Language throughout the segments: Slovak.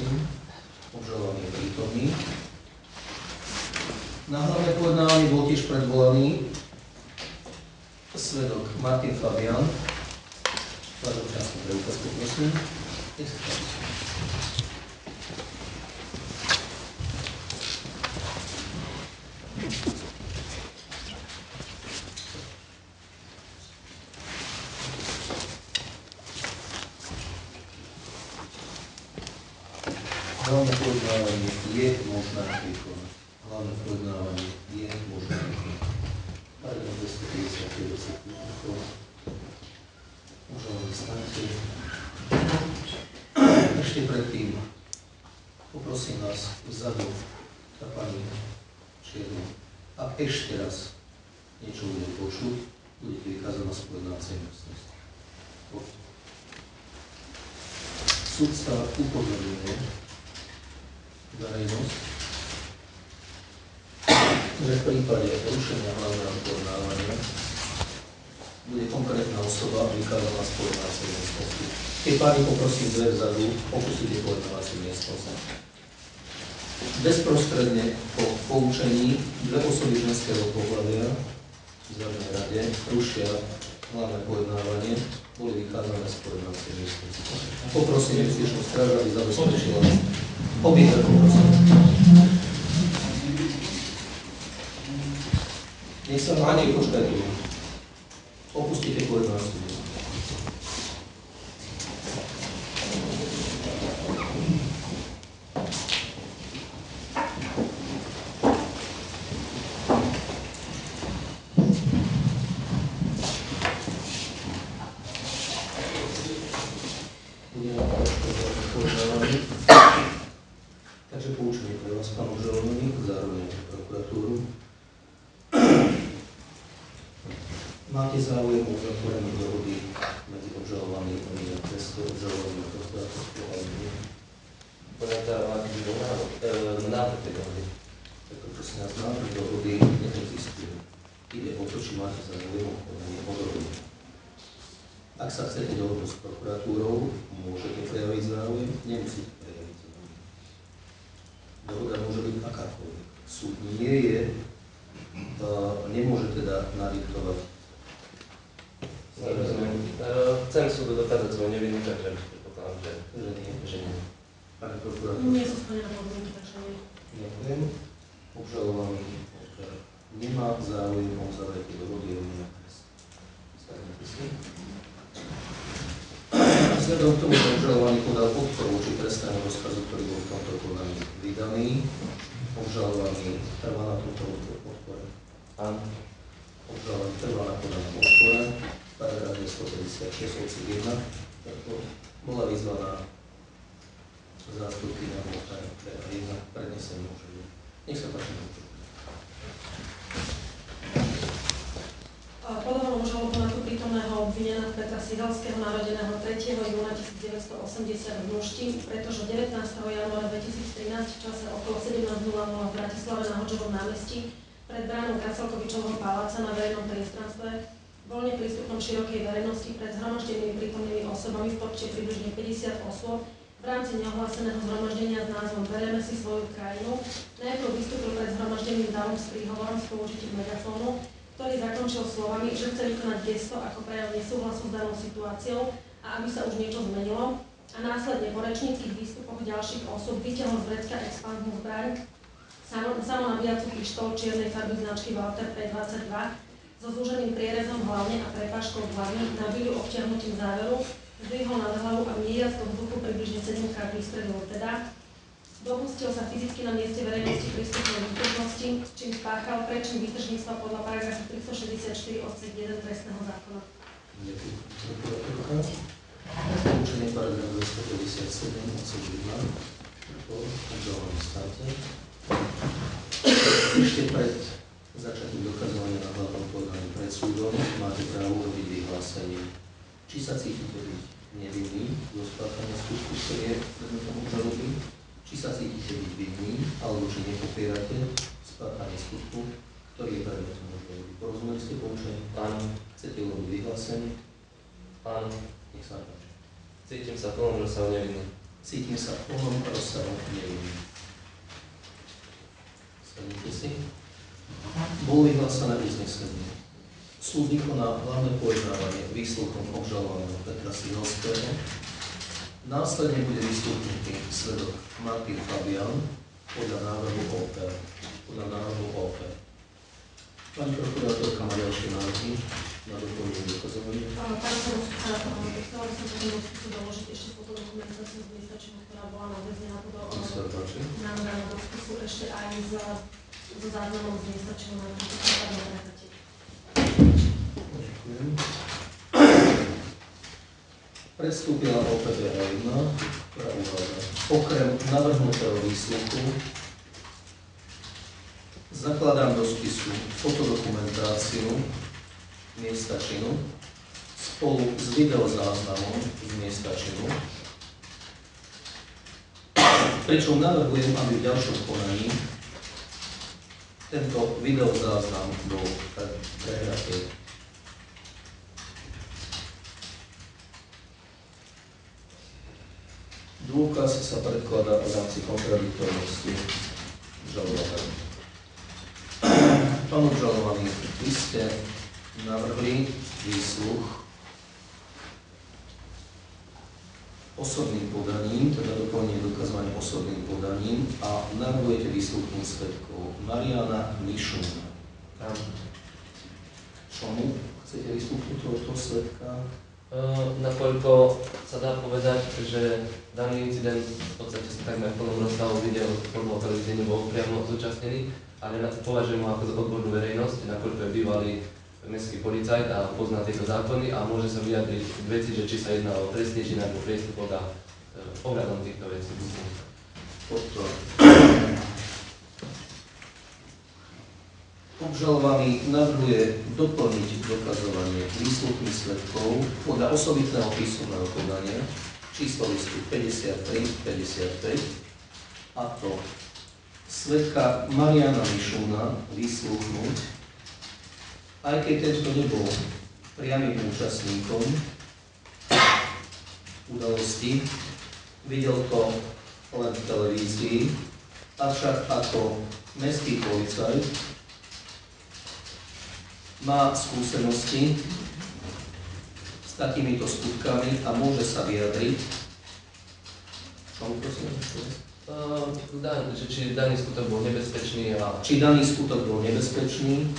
prosím. Obžalovaný je prítomný. Na hlavné pojednávanie bol tiež predvolaný svedok Martin Fabian. Váš občiansky preukaz, poprosím. Nech sa páči. Hlavné pojednávanie je možné vykonať. Hlavné pojednávanie je možné vykonať. Paragraf 255 Obžalovaný staňte. Ešte predtým poprosím vás vzadu, tá pani Čierna, ak ešte raz niečo bude počuť, budete vykázaná z pojednávacej miestnosti. Sudca upozorňuje verejnosť, že v prípade porušenia hlavného pojednávania bude konkrétna osoba vykázaná z pojednávacej miestnosti. Keď páni poprosím dve vzadu, opustite pojednávaciu miestnosť. Bezprostredne po poučení dve osoby ženského pohlavia v zadnej rade rušia hlavné pojednávanie, boli vykázané z pojednávacej miestnosti. Poprosím justičnú stráž, aby zabezpečila obidve, poprosím. Nech sa páni počkajú. Opustite pojednávaciu miestnosť. Takže poučenie pre vás, pán obžalovaný, zároveň prokuratúru. Máte záujem o uzatvorenie dohody medzi obžalovanými a trestnou obžalovaným prokurátorskou alebo Podľa návrh tej dohody. tak prosím nás, návrh dohody neexistuje. Ide o to, či máte záujem o konanie o dohody. Ak sa chcete dohodnúť s prokuratúrou, môžete prejaviť záujem, nemusíte prejaviť záujem. Dohoda môže byť akákoľvek. Súd nie je, nemôže teda nadiktovať. Chcem súdu dokázať svoju nevinu, takže predpokladám, že nie. Pane prokurátor. Nie sú splnené podmienky, takže nie. Ďakujem. Obžalovaný nemá záujem o uzavretie dohody o trest. Stagnete si. Vzhľadom k tomu, že obžalovaný podal podporu voči trestnému rozkazu, ktorý bol v tomto konaní vydaný, obžalovaný trvá na tomto podpore. Áno. Obžalovaný trvá na podanom podpore. Paragraf 156 odsek 1. Bola vyzvaná zástupkyňa teda jedna prednesenie môže byť. Nech sa páči. Podávam obžalobu na tú prítomného obvineného Petra Sigalského, narodeného 3. júna 1980 v Nušti, pretože 19. januára 2013 v čase okolo 17:00 v Bratislave na Hodžovom námestí pred bránou Krasalkovičovho paláca na verejnom priestranstve voľne prístupnom širokej verejnosti pred zhromaždenými prítomnými osobami v počte približne 50 osôb v rámci neohláseného zhromaždenia s názvom Bereme si svoju krajinu najprv vystúpil pred zhromaždeným davom s príhovorom s použitím megafónu, ktorý zakončil slovami, že chce vykonať gesto ako prejav nesúhlasu s danou situáciou a aby sa už niečo zmenilo, a následne po rečníckych výstupoch ďalších osôb vyťahol z vrecka expandnú zbraň, samonabíjacú pištol čiernej farby značky Walter P22 so zúženým prierezom hlavne a prepážkou v hlavni na byľu obťahnutím záveru, zdvihol nad hlavu a mieriac do vzduchu približne 7-krát vystredil teda. Dopustil sa fyzicky na mieste verejnosti prístupnej výtržnosti, čím spáchal prečin výtržníctva podľa paragrafu 364 odsek 1 trestného zákona. Ďakujem. Poučenie paragraf 257 odsek 1. Obžalovaný státe. Ešte pred začatím dokazovania na hlavnom pojednaní pred súdom máte právo robiť vyhlásenie. Či sa cítite byť nevinný zo spáchania skutku, ktorý je predmetom obžaloby, či sa cítite byť vinný, alebo či nepopierate spáchanie skutku, ktorý je predmetom obžaloby. Porozumeli ste poučenie? Áno. Chcete urobiť vyhlásenie? Áno. Nech sa páči. Cítim sa plnom, že som nevinný. Cítim sa v plnom rozsahu nevinný. Sadnite si. Bolo vyhlásené uznesenie. Súd vykoná hlavné pojednávanie výsluchom obžalovaného Petra Sihalského. Následne bude vyslúchnutý svedok Martin Fabian podľa návrhu OPR. Pani prokurátorka má ďalšie návrhy na doplnenie dokazovania. Pán Saruská, chcela by som potom do spisu doložiť ešte fotodokumentáciu z miesta činu, ktorá bola naväznená do spisu ešte aj so záznamom z miesta činu na prípadnom prezatie. Ďakujem. Predstúpila OPBR 1, ktorá uvádza: okrem navrhnutého výsluchu zakladám do spisu fotodokumentáciu miesta činu spolu s videozáznamom z miesta činu, pričom navrhujem, aby v ďalšom konaní tento videozáznam bol prehratý. Dôkaz sa predkladá v rámci kontradiktornosti žalovaného. Pán obžalovaný, vy ste navrhli výsluch osobným podaním, teda doplnenie dokazovania osobným podaním a navrhujete výsluchnúť svedkov Mariana Mišuna. Čomu chcete vyslúchnuť tohto svedka? Nakoľko sa dá povedať, že daný incident v podstate sa takmer v plnom rozsahu videl formou televízie, nebol priamo zúčastnený, ale považujem ho ako odbornú verejnosť, nakoľko je bývalý mestský policajt a pozná tieto zákony a môže sa vyjadriť k veci, že či sa jedná o trestný čin alebo priestupok a ohľadom týchto vecí. Obžalovaný navrhuje doplniť dokazovanie výsluchmi svedkov podľa osobitného písomného podania číslo listu 53-55 a to svedka Mariana Mišuna vyslúchnuť, aj keď tento nebol priamym účastníkom udalosti, videl to len v televízii, avšak ako mestský policajt má skúsenosti s takýmito skutkami a môže sa vyjadriť. Čomu prosím? Či daný skutok bol nebezpečný a... Či daný skutok bol nebezpečný.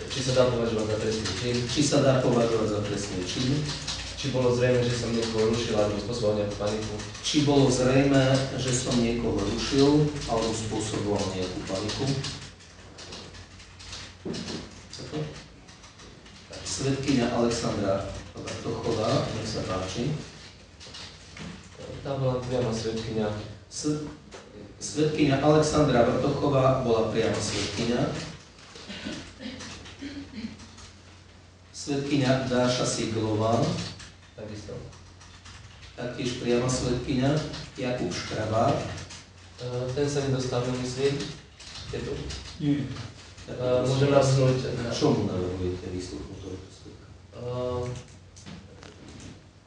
Či sa dá považovať za trestný čin. Či sa dá považovať za trestný čin. Či bolo zrejme, že som niekoho rušil alebo spôsoboval nejakú paniku. Či bolo zrejme, že som niekoho rušil alebo spôsoboval nejakú paniku. Svedkyňa Alexandra Bartochová, nech sa páči. Tá bola priama svedkyňa. Svedkyňa Alexandra Bartochová bola priama svedkyňa. Svedkyňa Dáša Siglová, Takisto. taktiež priama svedkyňa. Jakub Škrabák. Ten sa nedostavil, myslím. Je tu? Nie. Môžem navrhnúť... Čomu navrhujete výsluchu tohto svedka?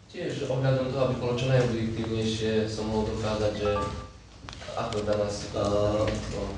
Tiež ohľadom toho, aby bolo čo najobjektívnejšie, som mohol dokázať, že ako daná situácia.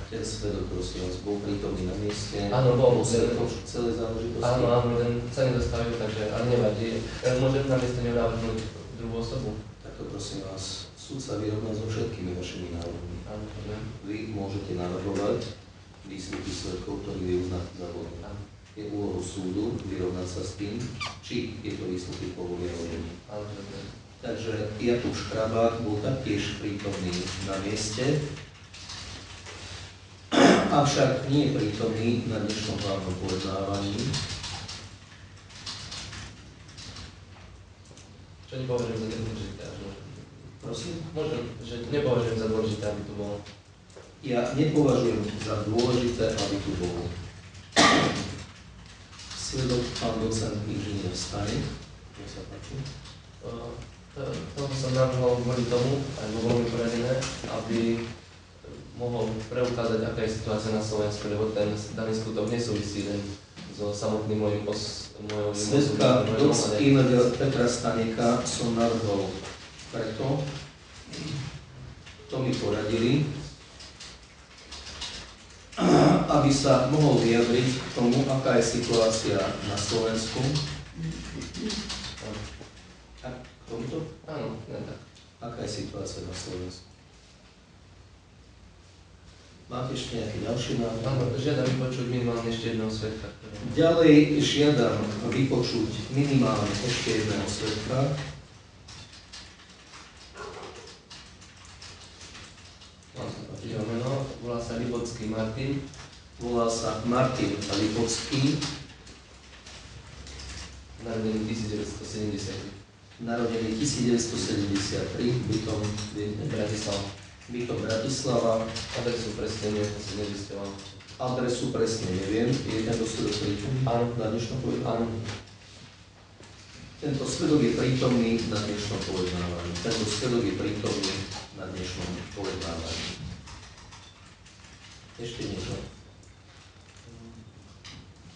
Ten svedok, prosím vás, bol prítomný na mieste. Áno, bol. Celé záležitosti. Áno, len sa nedostavil, takže ale nevadí. Môžem na mieste navrhnúť druhú osobu? Takto prosím vás, súd sa vyrovná so všetkými vašimi návrhmi. Áno, poviem. Vy môžete navrhovať výsluchy svedkov, ktorí vy uznáte za vhodné. Je úlohou súdu vyrovnať sa s tým, či tieto výsluchy povolia hodení. Áno, poviem. Takže Jakub Škrabák bol taktiež prítomný na mieste, avšak nie je prítomný na dnešnom hlavnom pojednávaní. Čo nepovažujem za dôležité, až môžem. Prosím? Môžem, že nepovažujem za dôležité, aby tu bol. Ja nepovažujem za dôležité, aby tu bol svedok pán docent inžinier Stanek. Nech sa páči. To som navrhol kvôli tomu, aj bolo mi poradené, aby mohol preukázať, aká je situácia na Slovensku, lebo ten daný skutok nesúvisí len so samotným mojou Svedka doc. Petra Staneka som navrhol preto, To mi poradili, aby sa mohol vyjadriť k tomu, aká je situácia na Slovensku. A k tomuto? Áno, len tak. Aká je situácia na Slovensku? Máte ešte nejaké ďalšie návrhy? Áno, žiadam vypočuť minimálne ešte jedného svedka. Ďalej žiadam vypočuť minimálne ešte jedného svedka. Mám sa páčiť jeho meno, volá sa Lipocký Martin. Volá sa Martin Lipocký, Narodený 1970. narodený 1973, bytom Bratislava. Bratislava. Adresu presne neviem, to si nezistil. Adresu presne neviem, je tento svedok prítomný Áno. na dnešnom pojednávaní. Áno. Tento svedok je prítomný na dnešnom pojednávaní. Tento svedok je prítomný na dnešnom pojednávaní. Ešte niečo?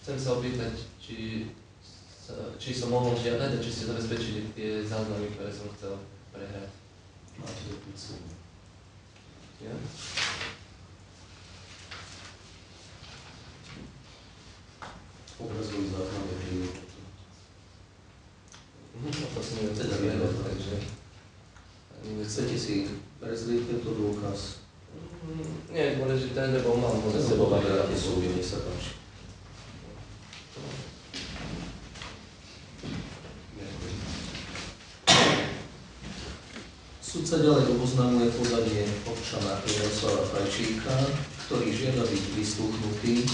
Chcem sa opýtať, či som mohol žiadať a či ste zabezpečili tie záznamy, ktoré som chcel prehrať. Máte dopicu. Ja? Obrazový záznam je prírodný. No to som neviem, Teda teda vieme, takže... Chcete si prezrieť tento dôkaz? Nie je dôležité, lebo mám ho za sebou. Poberáte súdy, nech sa páči. Sudca ďalej oboznamuje podanie občana Jaroslava Fajčíka, ktorý žiada byť vyslúchnutý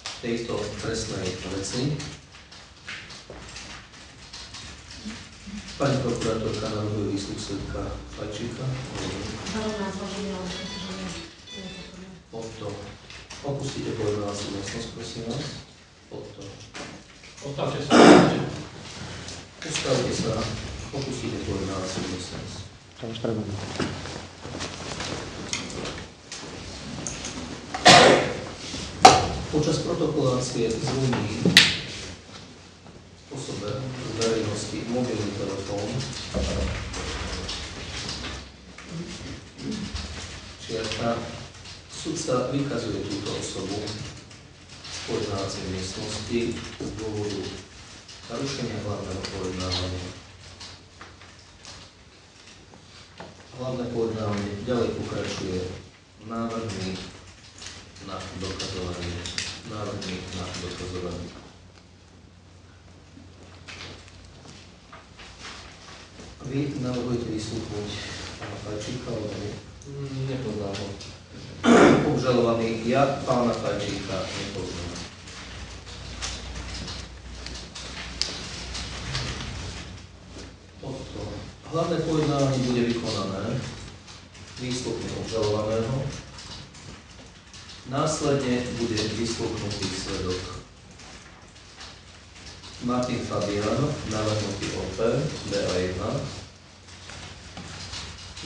v tejto trestnej veci. Pani prokurátorka navrhuje výsluch svedka Fajčíka. Potom opustite pojednávaciu miestnosť, prosím vás. Potom Postavte sa. ustavte sa, opustite pojednávaciu miestnosť. Počas protokolácie zvoní osobe z verejnosti mobilný telefón. Čiarka. Sudca vykazuje túto osobu z pojednávacej miestnosti z dôvodu narušenia hlavného pojednávania. Hlavné pojednávanie ďalej pokračuje návrhmi na dokazovanie. Vy navrhujete vyslúchnuť pána Fajčíka, alebo nie? Nepoznám ho. Obžalovaný, ja pána Fajčíka nepoznám. Hlavné pojednávanie bude vykonané výsluchom obžalovaného. Následne bude vyslúchnutý svedok Martin Fabián, navrhnutý OP, BA1.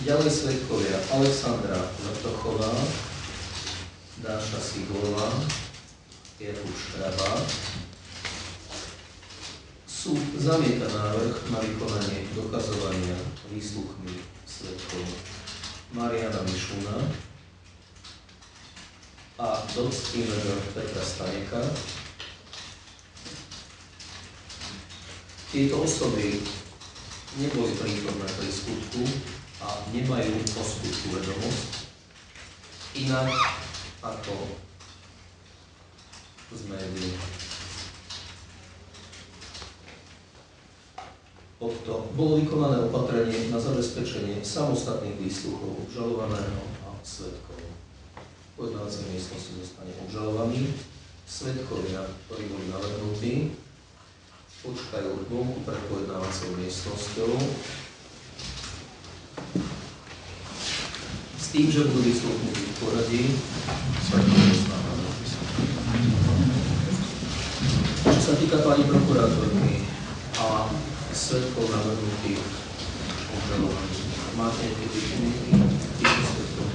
Ďalej svedkovia Alexandra Vrtochová, Dáša Sigolová, Jakub Štrabá. Súd zamieta návrh na vykonanie dokazovania výsluchmi svedkov Mariana Mišuna a doctíneža Petra Staneka. Tieto osoby neboli prítomné pri skutku a nemajú o skutku vedomosť, inak ako z médií. Bolo vykonané opatrenie na zabezpečenie samostatných výsluchov obžalovaného a svedkov. V pojednávacej miestnosti zostane obžalovaný. Svedkovia, ktorí boli navrhnutí, počkajú vonku pred pojednávacou miestnosťou s tým, že budú vyslúchnutí v poradí svedkovia oznámené. Čo sa týka pani prokurátorky a svedkov navrhnutých obžalovaných, máte nejaké pripomienky týchto svedkov?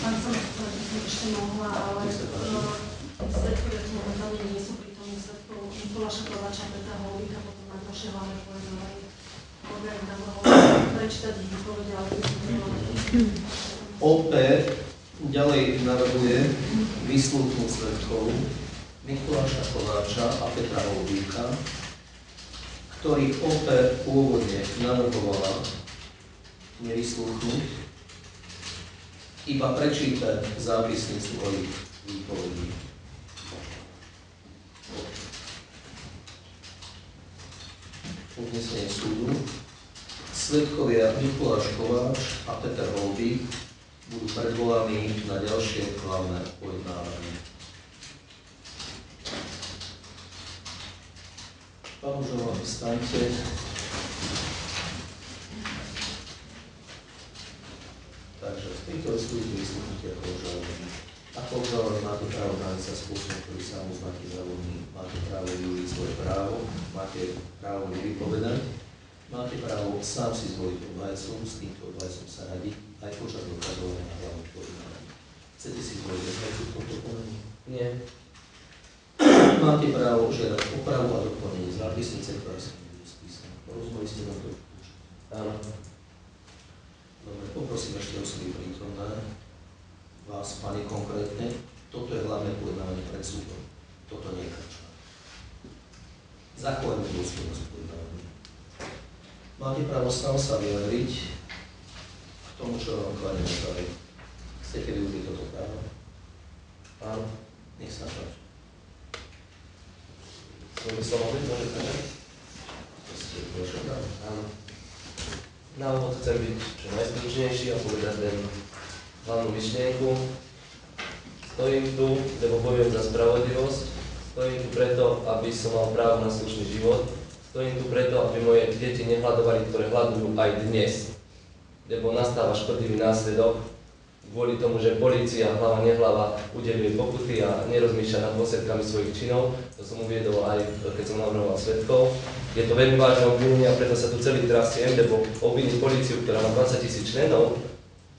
Pán som ešte mohla, ale svedkovia tu momentálne nie sú prítomní svedkov Mikuláša Kováča, Petra Holubíka, potom najnovšie hlavné pojednávanie. Odberám tam mohol prečítať ich výpovede, ale OP ďalej navrhuje vyslúchnuť svedkov Mikuláša Kováča a Petra Holubíka, ktorých OP pôvodne navrhovala nevyslúchnuť, iba prečítať zápisnicu o ich výpovedí. Uznesenie súdu. Svedkovia Mikuláš Kováč a Peter Holubík budú predvolaní na ďalšie hlavné pojednávanie. Pán Užovaný, staňte. Takže v tejto súde vyslúchnutia ako obžalovaný. Ako obžalovaný máte právo brániť sa spôsobom, ktorý sa mu znaky závodní. Máte právo využiť svoje právo, máte právo vypovedať, máte právo sám si zvoliť obhajcov, s týmto obhajcom sa radiť aj počas dokazovania na hlavných pojednávaní. Chcete si zvoliť obhajcu v tomto konaní? Nie. Máte právo žiadať opravu a doplnenie zápisnice, ktorá sa nebude spísaná. Porozumeli ste na to? Áno. Dobre, poprosím ešte osoby prítomné, vás, pani, konkrétne. Toto je hlavné pojednávanie pred súdom. Toto nie je krčma. Zachovajme dôstojnosť pojednávania. Máte právo sám sa vyjadriť k tomu, čo vám klademe ďalej. Chcete využiť toto právo? Áno. Nech sa páči. Svoj by som mohli povedať? To ste vaše právo. Áno. Na úvod chcem byť čo najstručnejší a povedať len hlavnú myšlienku. Stojím tu, lebo bojujem za spravodlivosť. Stojím tu preto, aby som mal právo na slušný život. Stojím tu preto, aby moje deti nehľadovali, ktoré hľadujú aj dnes. Lebo nastáva škodlivý následok kvôli tomu, že polícia hlava nehlava udeľuje pokuty a nerozmýšľa nad dôsledkami svojich činov. To som uviedol aj keď som navrhoval svedkov. Je to veľmi vážne obvinenie a preto sa tu celý trasiem, lebo obviniť políciu, ktorá má 20 000 členov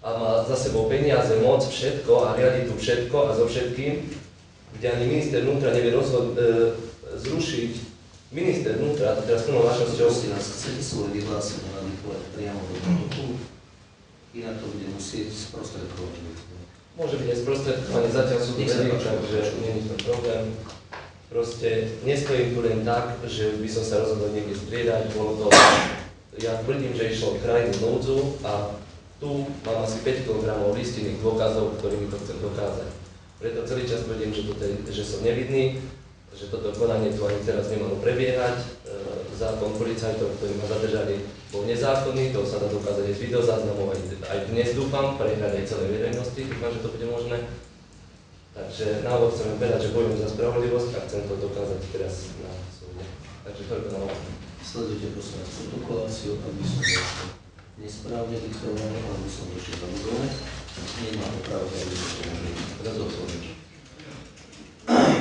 a má za sebou peniaze, moc, všetko a riadi tu všetko a so všetkým, kde ani minister vnútra nevie zrušiť. Minister vnútra, to teraz plnou vážnosťou. Chcete svoje vyhlásenie nadýchovať priamo do protokolu? Inak to bude musieť sprostredkovať. Môže byť aj sprostredkovanie, zatiaľ sú tu vedí, takže nie je to problém. Proste nestojím tu len tak, že by som sa rozhodol niekde striedať, bolo to, ja tvrdím, že išlo krajnú núdzu a tu mám asi 5 kg listinných dôkazov, ktorými to chcem dokázať. Preto celý čas tvrdím, že som nevidný, že toto konanie tu ani teraz nemalo prebiehať. Zákon policajtov, ktorí ma zadržali, bol nezákonný, to sa dá dokázať aj z videozáznamov, aj dnes dúfam, prehrať aj celej verejnosti, dúfam, že to bude možné. Takže na úvod chcem povedať, že bojujem za spravodlivosť a chcem to dokázať teraz na súde. Takže toľko na úvod. Sledujte prosím vás protokoláciu, aby som ešte nesprávne diktoval, alebo som ešte zabudol. Nemám právo, aby som to mohli teraz otvoriť.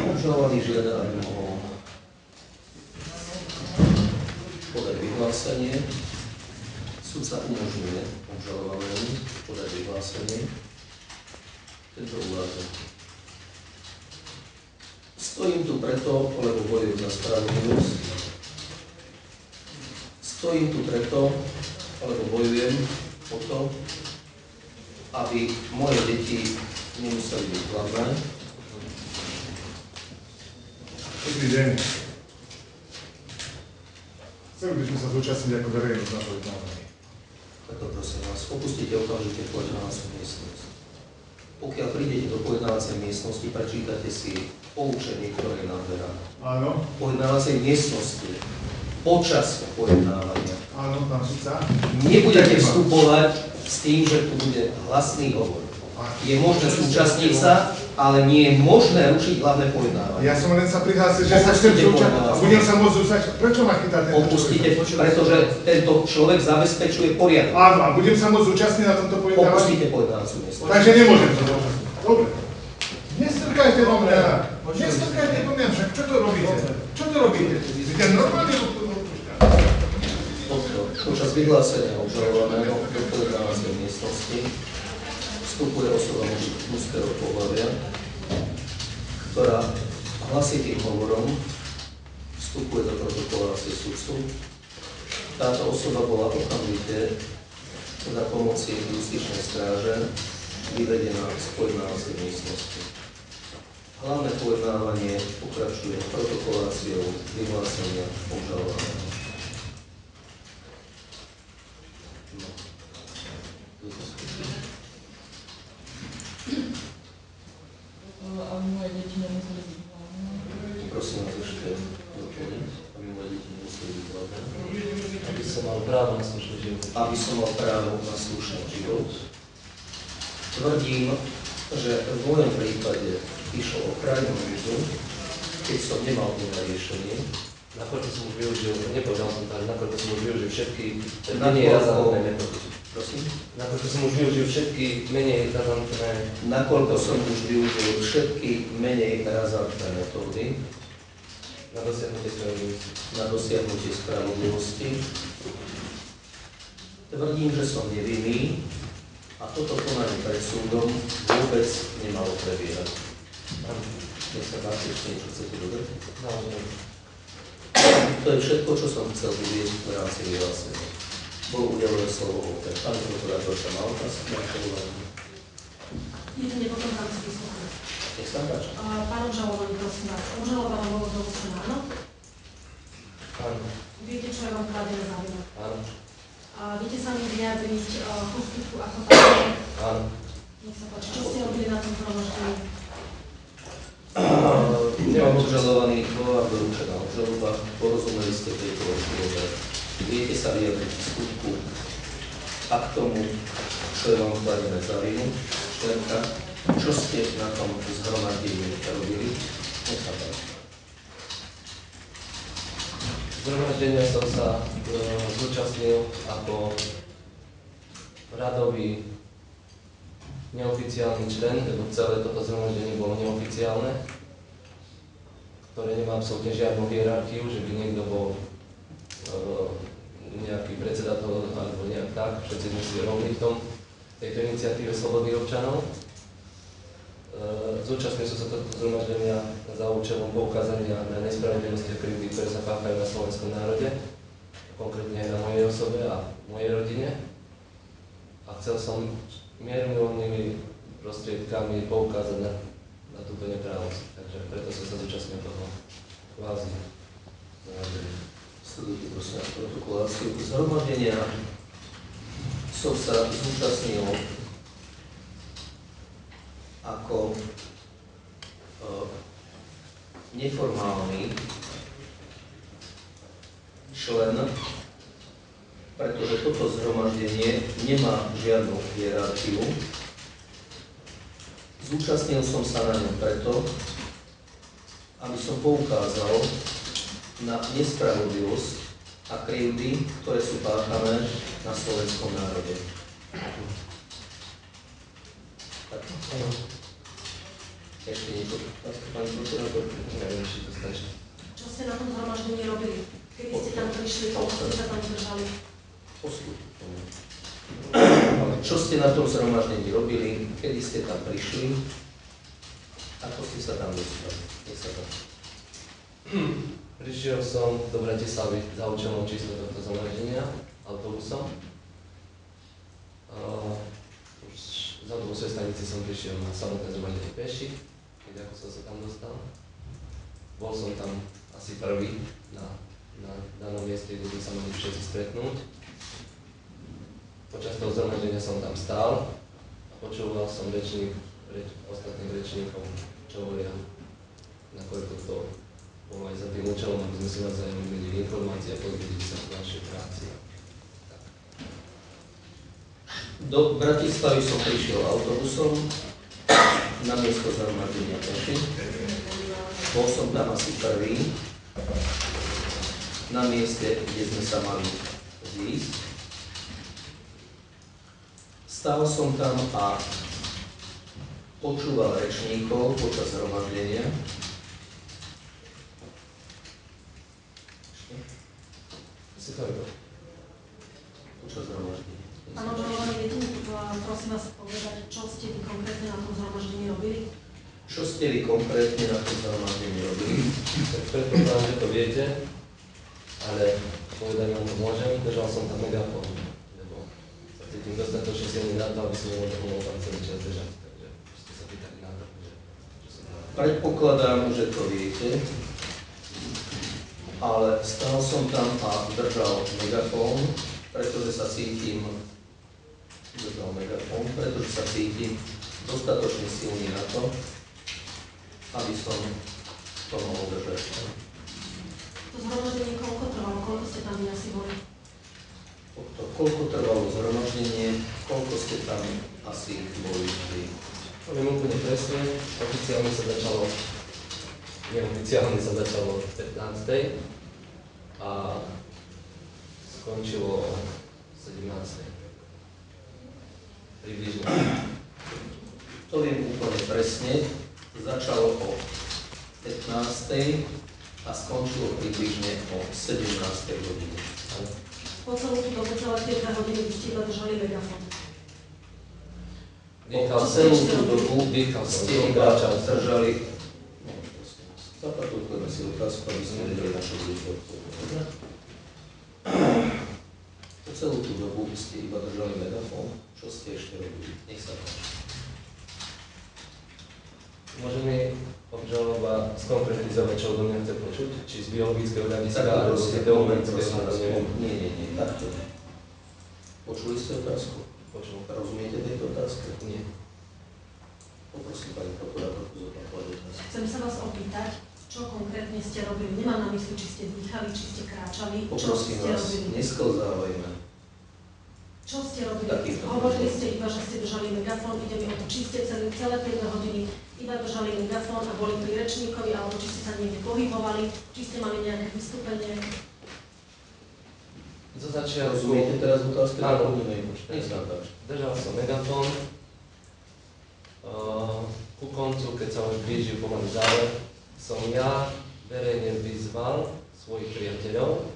Obžalovaný žiada, aby mohol podať vyhlásenie. Súd sa umožňuje obžalovanému podať vyhlásenie. Tento uvádza. Stojím tu preto, lebo bojujem za spravodlivosť. Stojím tu preto, lebo bojujem o to, aby moje deti nemuseli byť hladné. Dobrý deň. Chceli by sme sa zúčastniť ako verejnosť na pojednávaní. Preto prosím vás, opustite okamžite pojednávaciu miestnosť. Pokiaľ prídete do pojednávacej miestnosti, prečítate si poučenie, ktoré je nám dané. Áno, Pojednávacej miestnosti počas pojednávania. áno, pán sudca. Nebudete vstupovať s tým, že tu bude hlasný hovor. Je možné súčasniť sa, ale nie je možné rušiť hlavné pojednávanie. Ja som len sa prihlásil, že sa chcem zúčastniť a budem sa môcť zúčastniť. Prečo ma chytá tento Opustite, človek? pretože tento človek zabezpečuje poriadok. Áno, a budem sa môcť zúčastniť na tomto pojednávaní? Opustite pojednávaciu miestnosť. Takže nemôžem sa zúčastniť. Dobre. Nestrkajte do mňa. Nestrkajte do mňa, však čo to robíte? Čo to robíte? Ste normálne odpúšťaní. Počas vyhlásenia obžalovaného do pojednávacej miestnosti vstupuje osoba mužského pohlavia, ktorá hlasitým hovorom vstupuje do protokolácie sudcu Táto osoba bola okamžite za pomoci justičnej stráže vyvedená z pojednávacej miestnosti. Hlavné pojednávanie pokračuje protokoláciou vyhlásenia obžalovaného. Aby moje deti nemuseli byť hlavné. Prosím vás ešte doplniť, aby moje deti nemuseli byť hlavné. Aby som mal právo na slušný život. Aby som mal právo na slušný život. Tvrdím, že v mojom prípade išlo o krajnú núdzu, keď som nemal iné riešenie. Nakoľko som už využil, nepovedal som to, ale nakoľko som už využil všetky Nakoľko- menej razantné metódy. Prosím? Nakoľko som už využil všetky menej razantné Nakoľko som už využil všetky menej razantné metódy na dosiahnutie spravodlivosti. na dosiahnutie spravodlivosti, tvrdím, že som nevinný a toto konanie pred súdom vôbec nemalo prebiehať. Nech sa páči, ešte niečo chcete dodať? Naozaj. To je všetko, čo som chcel uviesť v rámci vyhlásenia. Bolo udelené slovo opäť. Pán prokurátor sa mal otázky na obžalovaní. Jedine potom tam si vyslúchať. Nech sa páči. Pán obžalovaný, prosím vás, obžalovaná bolo dovostená, áno? Áno. Viete, čo je vám kladené za vinu? Áno. Viete sa mi vyjadriť ku skutku ako také? Áno. Nech sa páči, čo ste robili na tom zhromaždení? Pán obžalovaný, bola doručená obžaloba, porozumeli ste tejto obžalobe. Viete sa vyjadriť k skutku a k tomu, čo je vám kladené za vinu, členka, čo ste na tom zhromaždení robili. Nech sa páči. Zhromaždenia som sa zúčastnil ako radový neoficiálny člen, lebo celé toto zhromaždenie bolo neoficiálne, ktoré nemá absolútne žiadnu hierarchiu, že by niekto bol nejaký predseda toho, alebo nejak tak, všetci sme si rovní v tejto iniciatíve Slobodných občanov. Zúčastnil som sa tohto zhromaždenia za účelom poukázania na nespravodlivosti a krivdy, ktoré sa páchajú na slovenskom národe, konkrétne aj na mojej osobe a mojej rodine. A chcel som mierumilovnými prostriedkami poukázať na túto neprávosť. Takže preto som sa zúčastnil toho kvázi zhromaždenia. Sledujte prosím vás protokoláciu. Zhromaždenia som sa zúčastnil ako neformálny člen, pretože toto zhromaždenie nemá žiadnu hierarchiu. Zúčastnil som sa na ňom preto, aby som poukázal na nespravodlivosť a krivdy, ktoré sú páchané na slovenskom národe. Tak. Ešte niečo, pani prokurátor? Neviem, či to stačí. Čo ste na tom zhromaždení robili? Kedy ste tam prišli, koľko ste sa tam zdržali? Postup. Čo ste na tom zhromaždení robili? Kedy ste tam prišli? Ako ste sa tam dostali? Nech sa páči. Prišiel som do Bratislavy za účelom číslo tohto zhromaždenia autobusom. Už z autobusovej stanice som prišiel na samotné zhromaždenie peši, keď ako som sa tam dostal. Bol som tam asi prvý na danom mieste, kde sme sa mohli všetci stretnúť. Počas toho zhromaždenia som tam stál a počúval som ostatných rečníkov, čo hovoria, nakoľko to bolo aj za tým účelom, aby sme si navzájom vymenili informácie a pozvedeli sa v našej práci. Do Bratislavy som prišiel autobusom na miesto zhromaždenia peši. Bol som tam asi prvý na mieste, kde sme sa mali zísť. Stál som tam a počúval rečníkov počas zhromaždenia. Si to robil? Počas zhromaždenia. Pán obžalovaný, viete mi prosím vás povedať, čo ste vy konkrétne na tom zhromaždení robili? Čo ste vy konkrétne na tom zhromaždení robili? Tak predpokladám, že to viete. ale povedali vám to môžem, držal som tam megafón, lebo sa cítim dostatočne silný na to, aby som mohol tam celý čas držať. Takže ste sa pýtali na to, že som tam. Predpokladám, že to viete, ale stál som tam a držal megafón, pretože sa cítim dostatočne silný na to, aby som to mohol držať. To zhromaždenie koľko trvalo? Koľko ste tam asi boli? Koľko trvalo zhromaždenie, koľko ste tam asi boli vy? Poviem úplne presne, neoficiálne sa začalo v 15. a skončilo o 17. Približne. To viem úplne presne. Začalo o 15. a skončilo približne o 17. hodine. Po celú tú dobu, celé tie 2 hodiny by ste iba držali megafón. Celú tú dobu ste iba držali. Zapatujeme si otázku, aby sme vedeli, na čo budete odpovedať. Po celú tú dobu ste iba držali megafón. Čo ste ešte robili? Nech sa páči. Môže mi obžaloba skonkretizovať, čo odo mňa chce počuť? Či z biologického hľadiska, alebo z teologického, neviem. Nie, takto. Počuli ste otázku? Počul. Rozumiete tejto otázke? Nie. Poprosím pani prokurátorku zopakovať otázku. Chcem sa vás opýtať, čo konkrétne ste robili. Nemám na mysli, či ste dýchali, či ste kráčali. Poprosím čo ste vás, robili? nesklzávajme. Čo ste robili? Takýto. Hovorili ste iba, že ste držali megafón, ide mi o to, či ste celé tie 2 hodiny iba držali megafón a boli pri rečníkovi, alebo či ste sa niekde pohybovali, či ste mali nejaké vystúpenie. Zo začiatku... Rozumiete teraz otázku? Áno. Nech sa páči. Držal som megafón. Ku koncu, keď sa už blížil pomaly záver, som ja verejne vyzval svojich priateľov,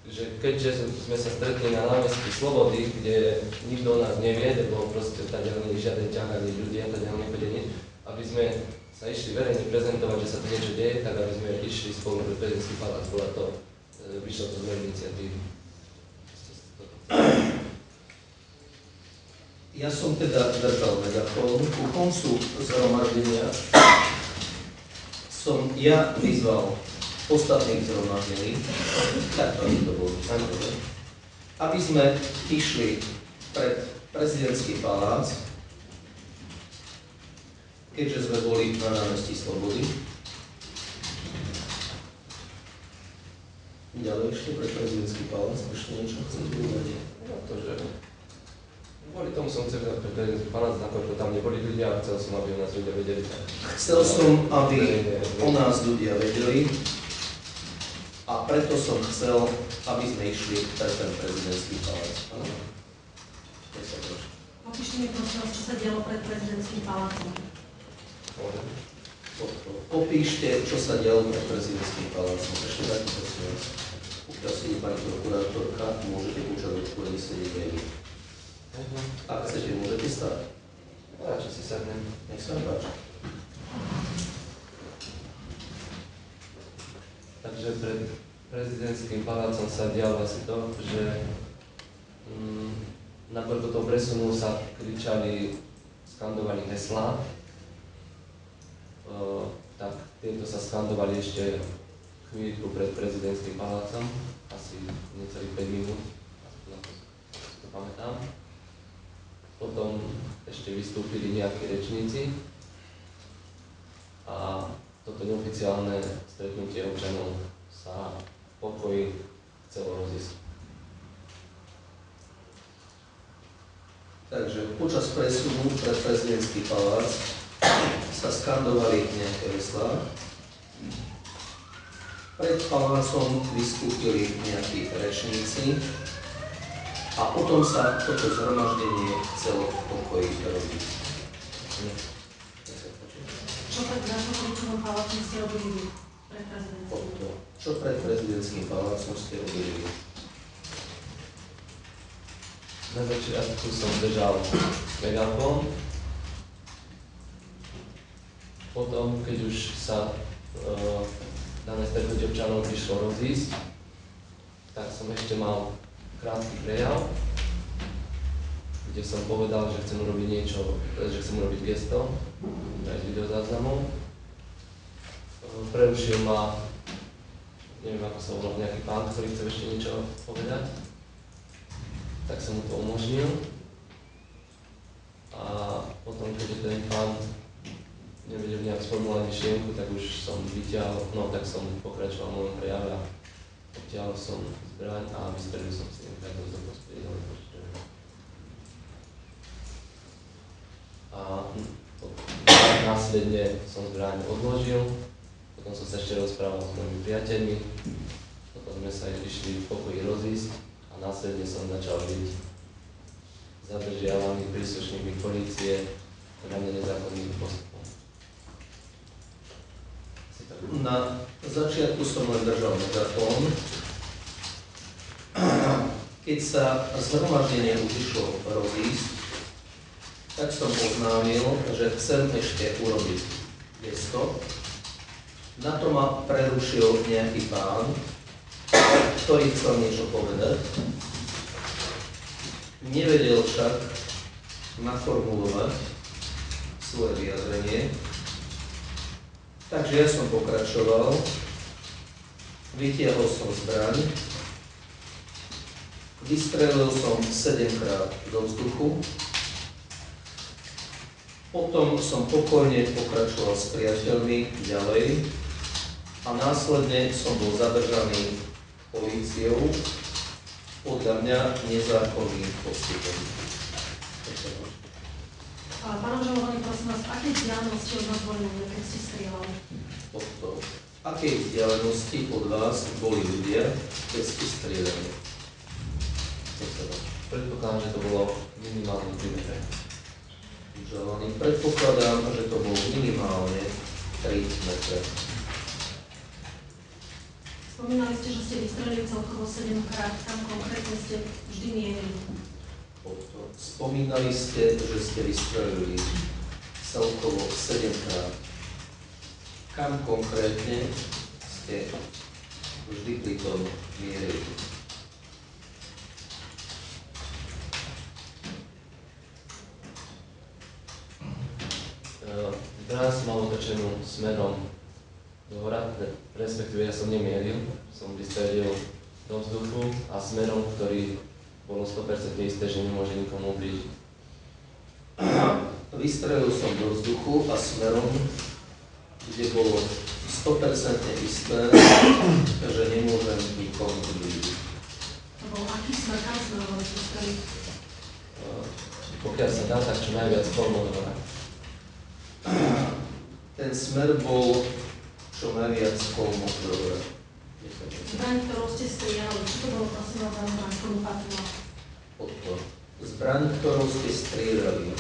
že keďže sme sa stretli na námestí Slobody, kde nikto o nás nevie, lebo proste tadiaľ nie je žiaden ťah, ani ľudia tadiaľ nechodia nič, aby sme sa išli verejne prezentovať, že sa tu niečo deje, tak aby sme išli spolu pred prezidentský palác. Bola to, vyšlo to z mojej iniciatívy. Ja som teda držal megafón. Ku koncu zhromaždenia som ja vyzval ostatných zhromaždení, tak aby to bolo vysvetlené, aby sme išli pred prezidentský palác, keďže sme boli na námestí Slobody. Ďalej ešte pred prezidentský palác, ešte niečo chcete povedať? Kvôli tomu som chcel pre prezidentský palác, nakoľko tam neboli ľudia a chcel som, aby o nás ľudia vedeli. Chcel som, aby o nás ľudia vedeli, a preto som chcel, aby sme išli pred ten prezidentský palác. Áno. Nech sa páči. Popíšte mi prosím, čo sa dialo pred prezidentským palácom. Popíšte, čo sa dialo pred prezidentským palácom. Ešte takto prosím vás. Pokiaľ si pani prokurátorka, môžete počať odpovede sedieť aj vy. Ak chcete, môžete stať. Radšej si sadnem. Nech sa páči. Takže pred prezidentským palácom sa dialo asi to, že nakoľko toho presunu sa kričali, skandovali heslá, tak tieto sa skandovali ešte chvíľku pred prezidentským palácom, asi necelých 5 minút, to pamätám. Potom ešte vystúpili nejakí rečníci a toto neoficiálne stretnutie občanov sa v pokoji chcelo rozísť. Takže počas presunu pred prezidentský palác sa skandovali nejaké heslá. Pred palácom vystúpili nejakí rečníci a potom sa toto zhromaždenie chcelo v pokoji rozísť. Čo pred prezidentským palácom ste robili vy? Pred prezidentským? Čo pred prezidentským palácom ste robili vy? Na začiatku som držal megafón. Potom, keď už sa dané stretnutie občanov prišlo rozísť, tak som ešte mal krátky prejav, kde som povedal, že chcem urobiť niečo, že chcem urobiť gesto, aj z videozáznamov. Prerušil ma, neviem ako sa volal, nejaký pán, ktorý chce ešte niečo povedať. Tak som mu to umožnil. A potom, keď ten pán nevedel nejak sformulovať myšlienku, tak už som vyťahol, no tak som pokračoval v mojom prejave a odtiaľ som zbraň a vystrelil som si tak do postriedanej počítače. A následne som zbraň odložil, potom som sa ešte rozprával s mojimi priateľmi, potom sme sa išli v pokoji rozísť a následne som začal byť zadržiavaný príslušníkmi polície na nezákonným postupom. Na začiatku som len držal megafón. Keď sa zhromaždenie už išlo rozísť, tak som oznámil, že chcem ešte urobiť gesto. Na to ma prerušil nejaký pán, ktorý chcel niečo povedať. Nevedel však naformulovať svoje vyjadrenie. Takže ja som pokračoval, vytiahol som zbraň, vystrelil som 7-krát do vzduchu, potom som pokojne pokračoval s priateľmi ďalej a následne som bol zadržaný políciou podľa mňa nezákonným postupom. Pán obžalovaný, prosím vás, aké vzdialenosti od vás boli ľudia, keď ste strieľali? Od akej vzdialenosti od vás boli ľudia, keď ste strieľali? Predpokladám, že to bolo minimálne 3 metre. Obžalovaný, predpokladám, že to bolo minimálne 3 metre. Spomínali ste, že ste vystrelili celkovo 7-krát, tam konkrétne ste vždy mierili. Spomínali ste, že ste vystrelili celkovo 7-krát. Kam konkrétne ste vždy pri tom mierili? Zbraň som mal otočenú smerom do hora, respektíve ja som nemieril, som vystrelil do vzduchu a smerom, ktorý bolo 100% isté, že nemôže nikomu ublížiť. Vystrelil som do vzduchu a smerom, kde bolo 100% isté, že nemôžem nikomu ublížiť. To bol aký smer, kam smerovali ste strely? Pokiaľ sa dá, tak čo najviac formulované. Ten smer bol čo najviac kolmo dobre. Zbraň, ktorou ste strieľali, čo to bolo prosím vás za zbraň, komu patrila? Zbraň, ktorou ste strieľali,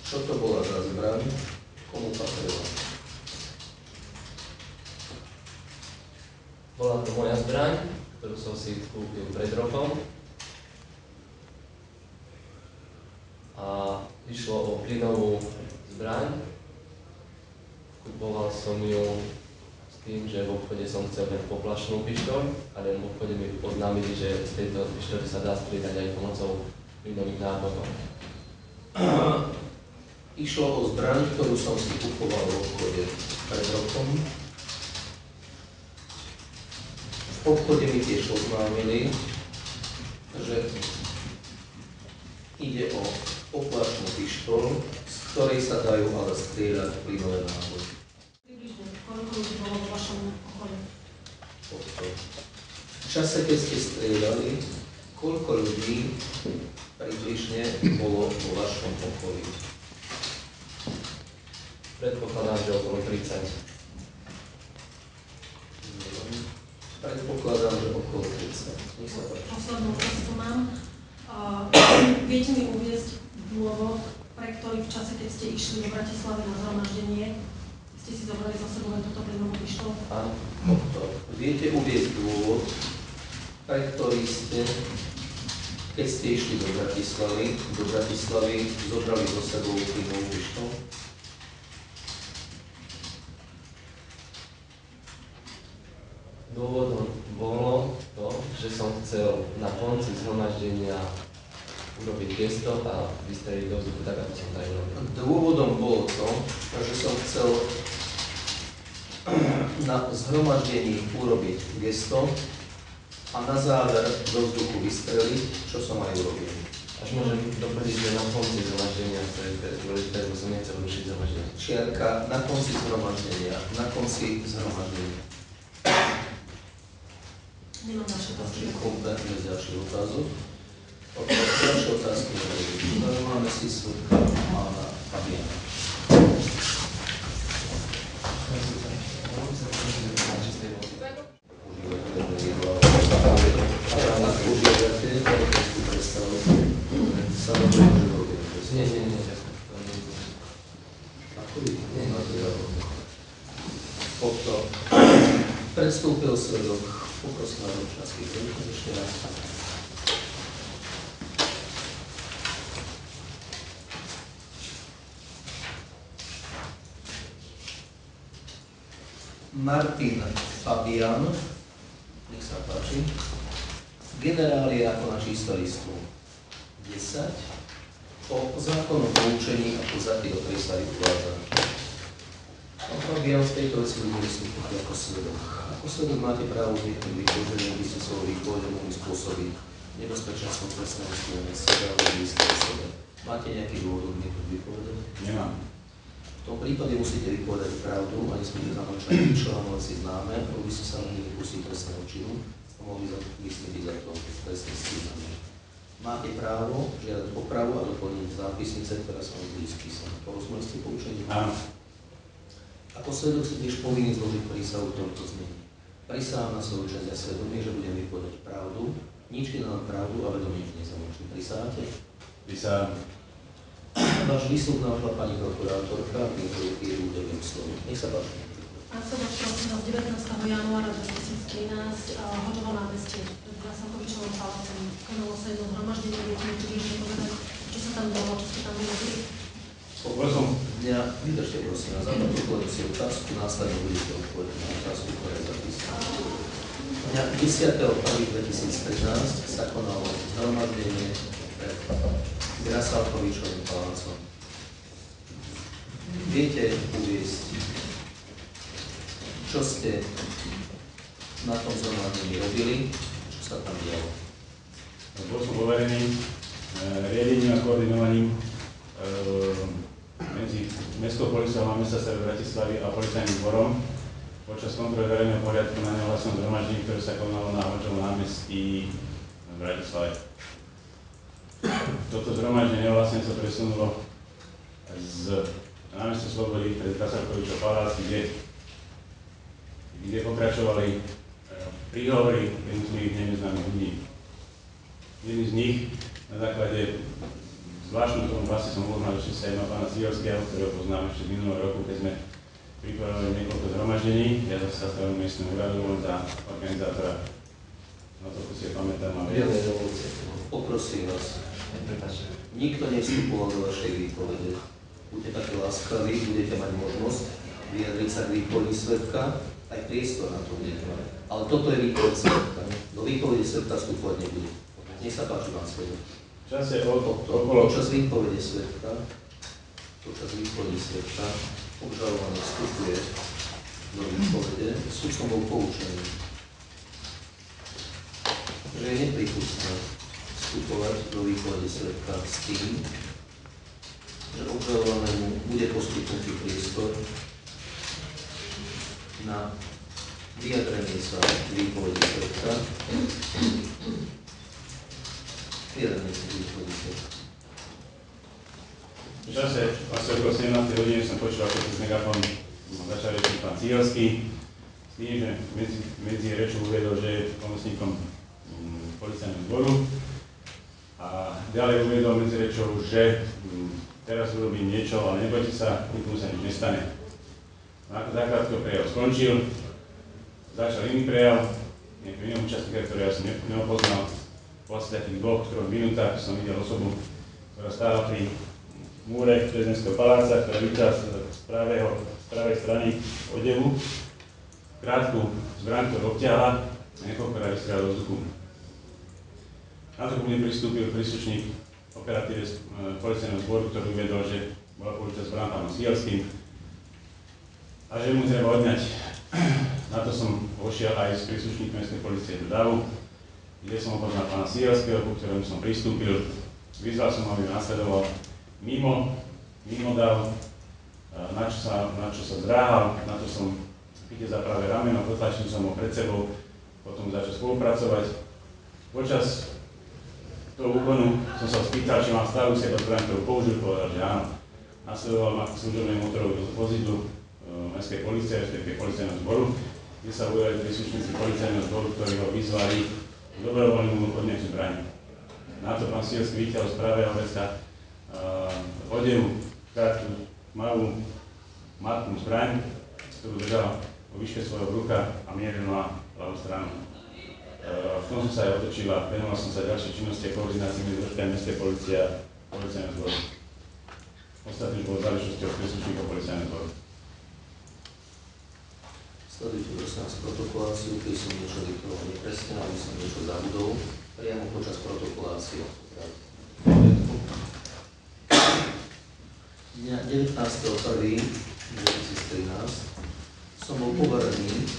čo to bola za zbraň, komu patrila? Bola to moja zbraň, ktorú som si kúpil pred rokom. A išlo o plynovú zbraň. Kupoval som ju s tým, že v obchode som chcel mať poplašnú pištoľ, ale v obchode mi oznámili, že z tejto pištoľy sa dá striedať aj pomocou plynových nábojov. Išlo o zbraň, ktorú som si kupoval v obchode pred rokom. V obchode mi tiež oznámili, že ide o poplašnú pištoľ, z ktorej sa dajú ale strieľať plynové náboje. Približne, koľko ľudí bolo vo vašom okolí? V čase, keď ste strieľali, koľko ľudí približne bolo vo vašom okolí? Predpokladám, že okolo 30. Predpokladám, že okolo 30. Nech sa páči. Poslednú otázku mám. Viete mi uviesť dôvod, pre ktorý v čase, keď ste išli do Bratislavy na zhromaždenie, ste si zobrali za sebou len túto plynovú pištoľ? Áno. Viete uvieť dôvod, pre ktorý ste, keď ste išli do Bratislavy zobrali so sebou plynovú pištoľ? Dôvodom bolo to, že som na konci zhromaždenia urobiť gesto a vystreliť do vzduchu tak, ako som to aj urobil. Dôvodom bolo to, že som chcel na zhromaždení urobiť gesto a na záver do vzduchu vystreliť, čo som aj urobil. Až môžem doplniť, že na konci zhromaždenia, to je dôležité, lebo som nechcel rušiť zhromaždenie. Čiarka na konci zhromaždenia. Nemám ďalšie otázky. Bez ďalších otázok. Ďalšie otázky nebudú. Máme si svetka pána Fabiana. Predstúpil svedok, poprosím vás občanský preukaz ešte raz. Martin Fabian, nech sa páči. Generálie ako na číslo listu 10. O zákonnom poučení a pozadí, do ktorej sa vypláza. Pán Fabian, v tejto veci bude vystúpiť ako svedok. Ako svedok máte právo zmietnúť vypovedenie, by ste svojho výpovede mohli spôsobiť nebezpečenstvo trestného stíhania seba alebo blízkej osobe. Máte nejaký dôvod odmietnúť vypovedenie? Nemám. V tom prípade musíte vypovedať pravdu a nesmiete zamlčať členov si známe, lebo by ste sa mohli vypustiť trestného činu a mohli vystúpiť za to trestné stíhanie. Máte právo žiadať opravu a doplniť zápisnice, ktorá sa vám bude spísaná. Porozumeli ste poučenie? Áno. Ako svedok si tiež povinný zložiť prísahu v tomto znení. Prisahám na svoju časť a svedomie, že budem vypovedať pravdu, nič iné pravdu a vedomie nezamlčím. Prisaháte? Prisahám. Váš výsluh navrhla pani prokurátorka, je údobným slovom. Nech sa páči. Pán svedok, prosím vás, 19. januára 2013 hotovo námestie pred Vlasankovičovým palácom konalo sa jedno zhromaždenie, viete mi približne povedať, čo sa tam dalo, čo ste tam vyrobili? Poprosom. Dňa, vydržte prosím vás, zapatrúkujete si otázku, následne budete odpovedať na otázku, ktorá je zapísaná. Dňa 10.1.2013 sa konalo zhromaždenie pred Vlasankovičovým palácom. Viete uviesť, čo ste na tom zhromaždení robili, čo sa tam dialo? Bol som poverený riadením a koordinovaním medzi Mestskou políciou a mesta Bratislavy a policajným zborom počas kontroly verejného poriadku na neohlásenom zhromaždení, ktoré sa konalo na Hoďovom námestí v Bratislave. Toto zhromaždenie neohlásene sa presunulo z námestia Slobody pred Vlasankovičov palác, kde pokračovali príhovory jednotlivých neznámych ľudí. Jedný z nich na základe zvláštnom tomu vlastne som uvoznal ešte sa jedno pána Cihovského, ktorého poznám ešte z minulého roku, keď sme pripravili niekoľko zhromaždení. Ja zase sa stavím miestneho úradu, len za organizátora. No to si pamätám, ale... Poprosím vás, nikto nevstupoval do vašej výpovede. Buďte také láskaví, budete mať možnosť vyjadriť sa k výpovedi svedka, aj priestor na to budete mať. Ale toto je výpoveď svedka. Do výpovede svedka vstupovať nebude. Nech sa páči, pán svedok. Počas výpovede svedka obžalovaný vstupuje do výpovede, súdcom bol poučený, že je neprípustné vstupovať do výpovede svedka s tým, že obžalovanému bude poskytnutý priestor na vyjadrenie sa k výpovedi svedka. V čase asi okolo 17. hodiny som počul, ako cez megafón začal rečiť pán Cihovský, s tým, že medzi rečou uviedol, že je pomocníkom policajného zboru a ďalej uviedol medzi rečou, že teraz urobím niečo, ale nebojte sa, nikomu sa nič nestane. Zákrátko prejav skončil, začal iný prejav, nejakého iného účastníka, ktorého ja som neopoznal. Vlastne takých 2-3 minútach som videl osobu, ktorá stála pri múre prezidentského paláca, ktorá vyťahla z pravej strany odevu, krátku zbraň, ktorú obťahla a niekoľkokrát vystrelila do vzduchu. Na to ku mne pristúpil príslušník operatíve policajného zboru, ktorý uvedol, že bola použitá zbraň pánom Sihelským a že mu treba odňať. Na to som vošiel aj s príslušníkom mestskej polície do davu, kde som opoznal pána Sihelského, ku ktorému som pristúpil. Vyzval som ho, aby ma nasledoval mimo dav, na čo sa zdráhal, na to som chytil za pravé rameno, potlačil som ho pred sebou, potom začal spolupracovať. Počas toho úkonu som sa spýtal, či mám stále si zbraň, ktorú použil, povedal, že áno. Nasledoval ma k služobnému motorovému vozidlu mestskej polície, respektíve policajného zboru, kde sa ujali príslušníci policajného zboru, ktorí ho vyzvali k dobrovoľnému odňať zbraň. Na to pán Sihelský vytiahol z pravého vrecka odevu krátku malú matnú zbraň, ktorú držal vo výške svojho brucha a mieril na ľavú stranu. V tom som sa aj otočil a venoval som sa ďalšej činnosti a koordinácii medzi zložkami mestskej polície a policajného zboru. Ostatný už bol záležitosťou príslušníkov policajného zboru. Sledujte prosím vás protokoláciu, keď som niečo diktoval nepresne, aby som niečo zabudol, priamo počas protokolácie. Dňa 19.1.2013 som bol poverený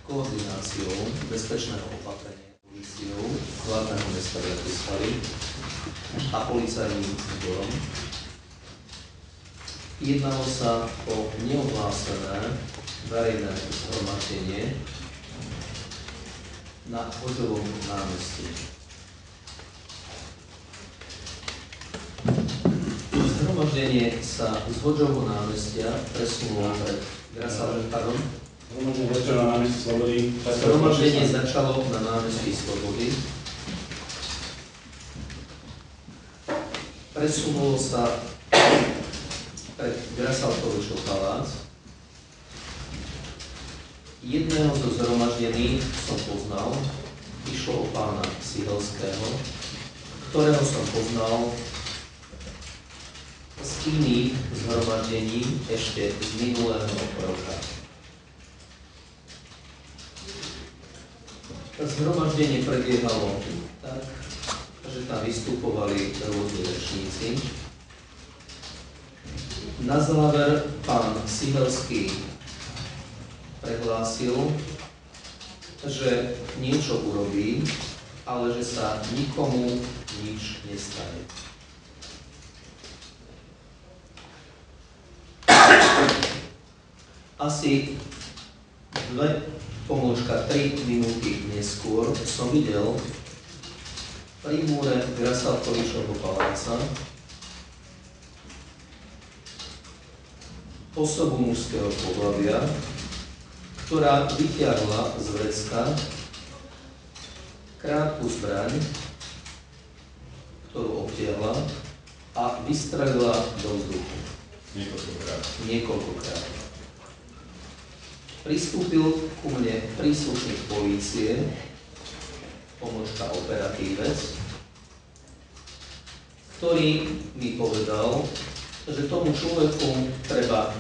koordináciou bezpečného opatrenia políciou hlavného mesta Bratislavy a policajným zborom. Jednalo sa o neohlásené verejné zhromaždenie na Hoďovom námestí. Zhromaždenie sa z Hoďovho námestia presunulo pred Zhromaždenie začalo na námestí Slobody. Presunulo sa pred Grasalkovičov palác. Jedného zo zhromaždených som poznal, išlo o pána Sihelského, ktorého som poznal z iných zhromaždení ešte z minulého roka. Zhromaždenie prebiehalo tak, že tam vystupovali rôzni rečníci. Na záver pán Sihelský prehlásil, že niečo urobí, ale že sa nikomu nič nestane. Asi 3 minúty neskôr som videl pri múre Grasalkovičovho paláca osobu mužského pohlavia, ktorá vytiahla z vrecka krátku zbraň, ktorú obtiahla a vystrelila do vzduchu. Niekoľkokrát. Pristúpil ku mne príslušník polície, pomôžka operatívec, ktorý mi povedal, že tomu človeku treba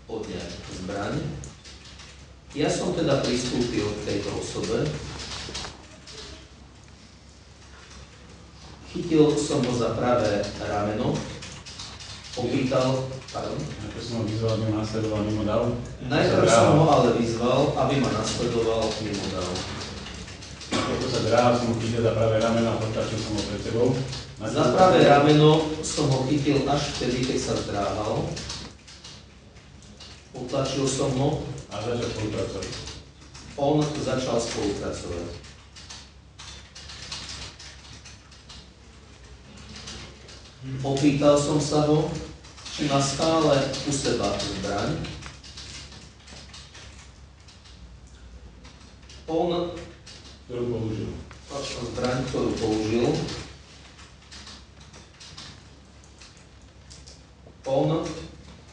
odňať zbraň. Ja som teda pristúpil k tejto osobe, chytil som ho za pravé rameno, opýtal, Najprv som ho vyzval, aby ma nasledoval mimo dav. Najprv som ho ale vyzval, aby ma nasledoval mimo dav. Ako sa dráhal, som ho chytil za pravé rameno a potlačil som ho pred sebou. Za pravé rameno som ho chytil až vtedy, keď sa zdráhal. Potlačil som ho. A začal spolupracovať. On začal spolupracovať. Opýtal som sa ho, či má stále u seba zbraň. On Ktorú použil. Zbraň, ktorú použil. On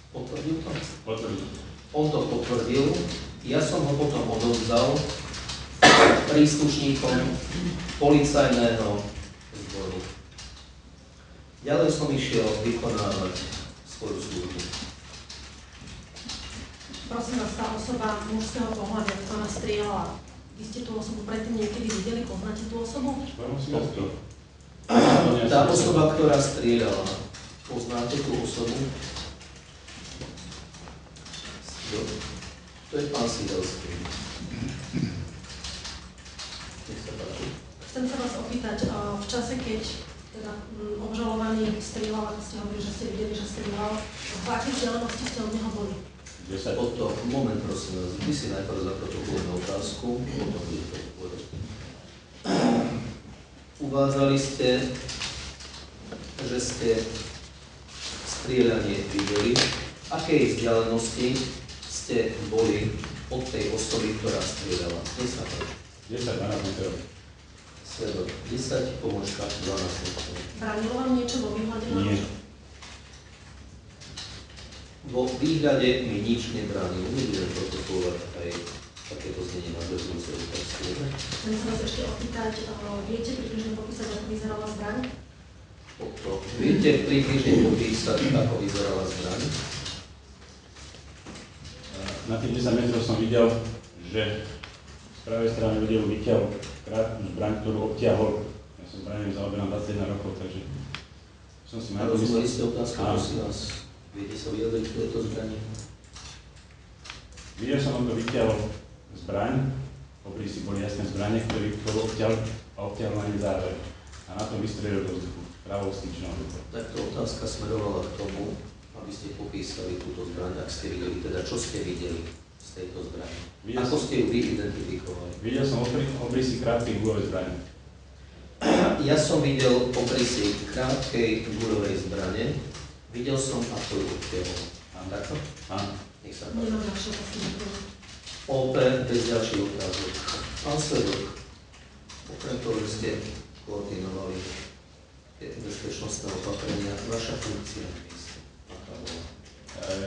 potvrdil to? Potvrdil. On to potvrdil. Ja som ho potom odovzdal príslušníkom policajného zboru. Ďalej som išiel vykonávať svoju službu. Prosím vás, tá osoba mužského pohľadu, ktorá strieľala, Vy ste tú osobu predtým niekedy videli, poznáte tú osobu? Tá osoba, ktorá strieľala, poznáte tú osobu? To je pán Sidelský. Nech sa páči. Chcem sa vás opýtať, v čase, keď teda obžalovaný strieľal, ako ste hovorili, že ste videli, že strieľal, v akej vzdialenosti ste od neho boli? 10. Moment, prosím vás. Vy si najprv zaprotokolujeme otázku, potom budete odpovedať. Uvádzali ste, že ste strieľanie videli. Akej vzdialenosti ste boli od tej osoby, ktorá strieľala? Nech sa páči. 10, 12 metrov. Svedok 10, pomočka 12 metrov. Bránilo vám niečo vo výhľade? Nie. Vo výhľade mi nič nebránilo. Nebudem protokolovať aj takéto znenie nadväzujúce otázky. Chcem sa vás ešte opýtať, viete približne popísať, ako vyzerala zbraň? Viete približne popísať, ako vyzerala zbraň? Na tých 10 metrov som videl, že z pravej strany vedel vyťahol krátku zbraň, ktorú obťahol. Ja som zbraním zaoberám 21 rokov, takže som si mal Rozumeli ste otázku, prosím vás. Viete sa vyjadriť k tejto zbrani? Videl som, ako vyťahol zbraň, popri si boli jasné zbranie, ktorú obťahol a obťahol ani záver. A na to vystrelil do vzduchu, pravou styčnou rukou. Takto otázka smerovala k tomu, aby ste popísali túto zbraň, ak ste videli, teda čo ste videli z tejto zbrane. Ako ste ju vy identifikovali? Videl som obrysy krátkej guľovej zbrane. Ja som videl obrysy krátkej guľovej zbrane. Videl som, ako ju obťahol. Takto? Áno. Nech sa páči. Nemám ďalšie otázky. Opäť bez ďalších otázok. Pán Svedok, okrem toho, že ste koordinovali tie bezpečnostné opatrenia, vaša funkcia aká bola?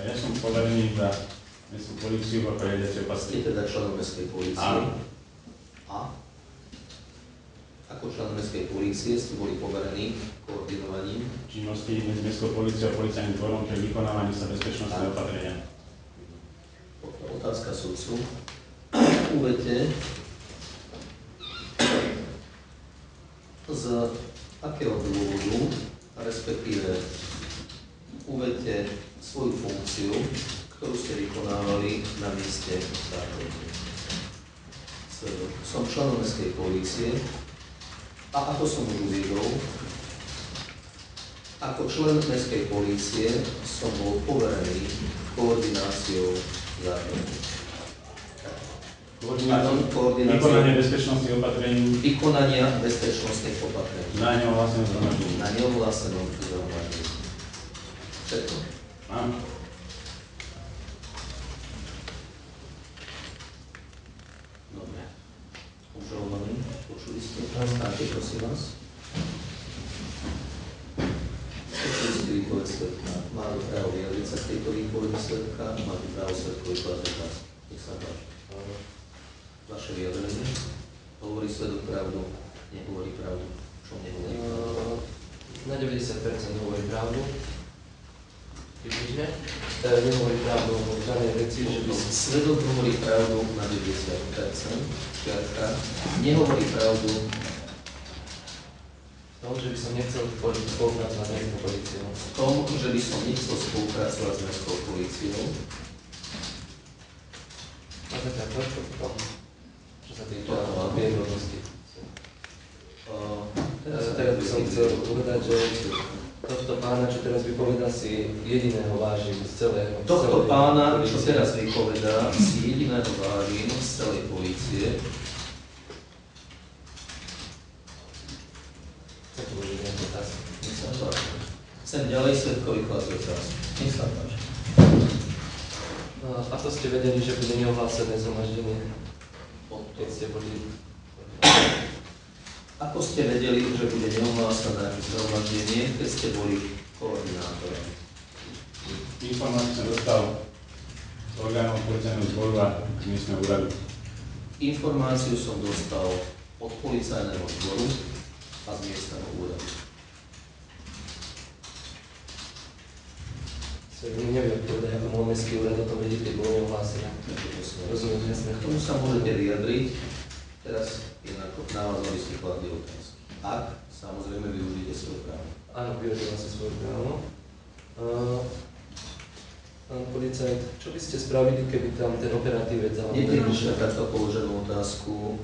Ja som poverený za mestskú políciu a prejdeťou Ste pasty. teda členom mestskej polície. Áno. A? Ako člen mestskej polície ste boli poverení koordinovaním. Činnosti medzi mestskou políciou a policajným dvorom pre vykonávanie sa bezpečnostného opatrenia. Otázka sudcu. Uvedte, z akého dôvodu, respektíve uvedte svoju funkciu, ktorú ste vykonávali na mieste zákonky. Som členom mestskej polície a ako som už uviedol, ako člen mestskej polície som bol poverený koordináciou zákonky. Vykonanie bezpečnostných opatrení Vykonania bezpečnostných opatrení na neohlásenom zhromaždení. na neohlásenom zhromaždení. Všetko. Áno. Dobre. Obžalovaný, počuli ste? Státe, prosím vás. Počuli ste výpoveď svedka. Má právo vyjadriť sa k tejto výpovedi svedka, máte právo svedkovi kladať otázky. Nech sa páči. Vaše vyjadrenie? Hovorí svedok pravdu, nehovorí pravdu. Čo nehovorí pravdu? Na 90% hovorí pravdu. Približne. Nehovorí pravdu o danej veci, že by si... Svedok hovorí pravdu na 90%, čiatka, nehovorí pravdu v tom, že by som nechcel spolupracovať s mestskou políciou. v tom, že by som nechcel spolupracovať s mestskou políciou. A taká trošku v tom, čo sa týka viednosti. Teraz by som chcel povedať, že tohto pána, čo teraz vypovedá, si jediného vážim z celého... Tohto celej pána, čo polície. teraz vypovedá, si jediného vážim z celej polície. Chcem položiť nejakú otázku. Nech sa páči. Chcem ďalej svedkovi klásť otázku. Nech sa páči. No, ako ste vedeli, že bude neohlásené zhromaždenie, keď ste boli... Ako ste vedeli, že bude neohlásené zhromaždenie, keď ste boli koordinátorom? Informáciu som dostal z orgánov policajného zboru a z miestneho úradu. Informáciu som dostal od policajného zboru a z miestneho úradu. Mi neviem povedať, ako môj mestský úrad o tom vedieť, keď bolo neohlásené. Rozumiem, jasné. K tomu sa môžete vyjadriť Teraz je na vás, aby ste kladli otázky. Ak samozrejme využijete svoje právo. Áno, využívam si svoje právo. Pán policajt, čo by ste spravili, keby tam ten operatívec za vami Nepripúšťam takto položenú otázku.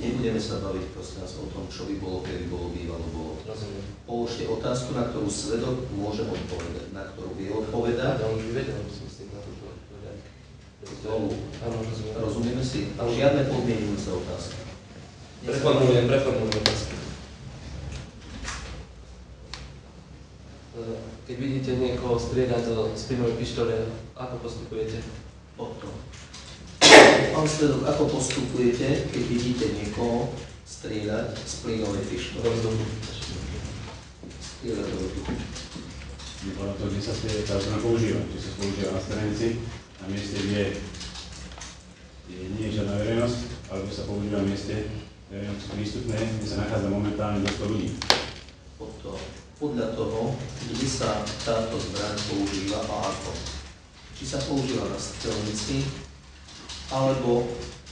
Nebudeme sa baviť prosím nás o tom, čo by bolo, keby bolo bývalo bolo. Rozumiem. Položte otázku, na ktorú svedok môže odpovedať, na ktorú vie odpovedať. Ja on by vedel, musím si na to odpovedať. Znovu. Áno, rozumiem. Rozumieme si? Áno. Žiadne podmienujúce otázky. Preformulujem otázku. Keď vidíte niekoho strieľať z plynovej pištole, ako postupujete? Potom. Pán svedok, ako postupujete, keď vidíte niekoho strieľať z plynovej pištole? Strieľať do vzduchu. Vypadá to, kde sa tá zbraň používa. Či sa používa na stranici, na mieste, kde nie je žiadna verejnosť, alebo sa používa na mieste verejnosti prístupné, kde sa nachádza momentálne dosť ľudí. Potom. Podľa toho, kde sa táto zbraň používa a ako. Či sa používa na strelnici, alebo